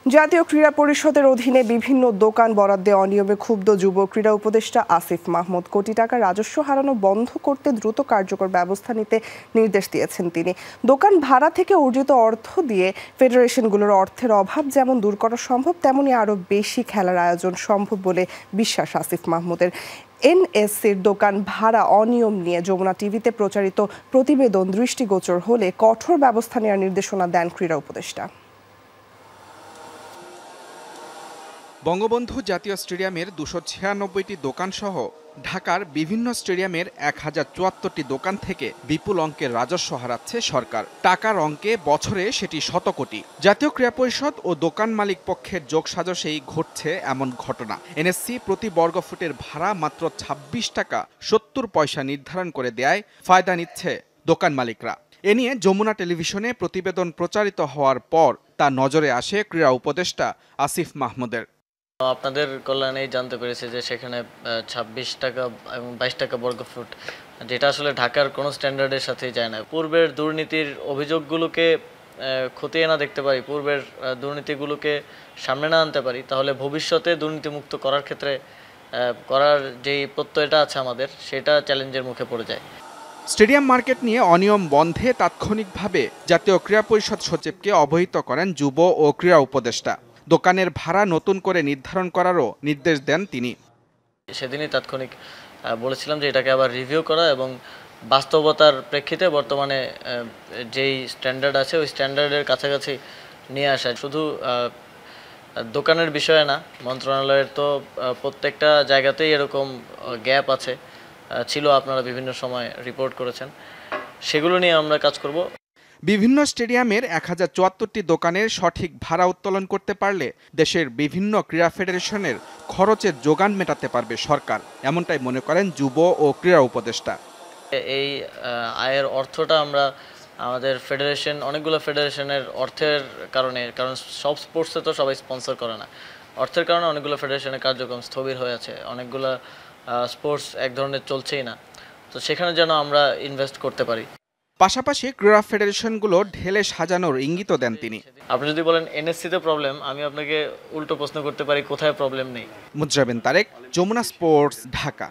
জাতীয় ক্রীড়া পরিষদের অধীনে বিভিন্ন দোকান বরাদ্দে অনিয়মে ক্ষুব্ধ যুব ক্রীড়া উপদেষ্টা আসিফ মাহমুদ কোটি টাকা রাজস্ব হারানো বন্ধ করতে দ্রুত কার্যকর ব্যবস্থা নিতে নির্দেশ দিয়েছেন তিনি। দোকান ভাড়া থেকে অর্জিত অর্থ দিয়ে ফেডারেশনগুলোর অর্থের অভাব যেমন দূর করা সম্ভব, তেমনি আরও বেশি খেলার আয়োজন সম্ভব বলে বিশ্বাস আসিফ মাহমুদের। এনএসসির দোকান ভাড়া অনিয়ম নিয়ে যমুনা টিভিতে প্রচারিত প্রতিবেদন দৃষ্টিগোচর হলে কঠোর ব্যবস্থা নেওয়ার নির্দেশনা দেন ক্রীড়া উপদেষ্টা। বঙ্গবন্ধু জাতীয় স্টেডিয়ামের 296টি দোকানসহ ঢাকার বিভিন্ন স্টেডিয়ামের 1074টি দোকান থেকে বিপুল অঙ্কের রাজস্ব হারাচ্ছে সরকার। টাকার অঙ্কে বছরে সেটি শত কোটি। জাতীয় ক্রীড়া পরিষদ ও দোকান মালিক পক্ষের যোগসাজশেই ঘটছে এমন ঘটনা। এনএসসি প্রতি বর্গফুটের ভাড়া মাত্র 26 টাকা 70 পয়সা নির্ধারণ করে দেয় ফায়দা নিচ্ছে দোকান মালিকরা। এ নিয়ে যমুনা টেলিভিশনে প্রতিবেদন প্রচারিত হওয়ার পর তা নজরে আসে ক্রীড়া উপদেষ্টা আসিফ মাহমুদের। আপনাদের কল্যাণেই জানতে পেরেছে যে সেখানে 26 টাকা এবং 22 টাকা বর্গফুট, যেটা আসলে ঢাকার কোনো স্ট্যান্ডার্ডের সাথেই যায় না। পূর্বের দুর্নীতির অভিযোগগুলোকে খতিয়ে না দেখতে পারি, পূর্বের দুর্নীতিগুলোকে সামনে না আনতে পারি, তাহলে ভবিষ্যতে দুর্নীতিমুক্ত করার ক্ষেত্রে করার যেই প্রত্যয়টা আছে আমাদের, সেটা চ্যালেঞ্জের মুখে পড়ে যায়। স্টেডিয়াম মার্কেট নিয়ে অনিয়ম বন্ধে তাৎক্ষণিকভাবে জাতীয় ক্রীড়া পরিষদ সচিবকে অবহিত করেন যুব ও ক্রীড়া উপদেষ্টা। দোকানের ভাড়া নতুন করে নির্ধারণ করারও নির্দেশ দেন তিনি। সেদিনই তাৎক্ষণিক বলেছিলাম যে এটাকে আবার রিভিউ করা এবং বাস্তবতার প্রেক্ষিতে বর্তমানে যেই স্ট্যান্ডার্ড আছে ওই স্ট্যান্ডার্ডের কাছাকাছি নিয়ে আসা। শুধু দোকানের বিষয়ে না, মন্ত্রণালয়ের তো প্রত্যেকটা জায়গাতেই এরকম গ্যাপ আছে, ছিল, আপনারা বিভিন্ন সময় রিপোর্ট করেছেন, সেগুলো নিয়ে আমরা কাজ করব। বিভিন্ন স্টেডিয়ামের 1074টি দোকানের সঠিক ভাড়া উত্তোলন করতে পারলে দেশের বিভিন্ন ক্রীড়া ফেডারেশনের খরচের যোগান মেটাতে পারবে সরকার, এমনটাই মনে করেন যুব ও ক্রীড়া উপদেষ্টা। এই আয়ের অর্থটা আমরা আমাদের ফেডারেশন, অনেকগুলো ফেডারেশনের অর্থের কারণে, কারণ সব স্পোর্টসে তো সবাই স্পন্সর করে না, অর্থের কারণে অনেকগুলো ফেডারেশনের কার্যক্রম স্থবির হয়ে আছে, অনেকগুলো স্পোর্টস এক ধরনের চলছেই না, তো সেখানে যেন আমরা ইনভেস্ট করতে পারি। পাশাপাশি ক্রীড়া ফেডারেশনগুলো ঢেলে সাজানোর ইঙ্গিতও দেন তিনি। আপনি যদি বলেন এনএসসিতে প্রবলেম, আমি আপনাকে উল্টো প্রশ্ন করতে পারি কোথায় প্রবলেম নেই। মুজরাবিন তারেক, যমুনা স্পোর্টস, ঢাকা।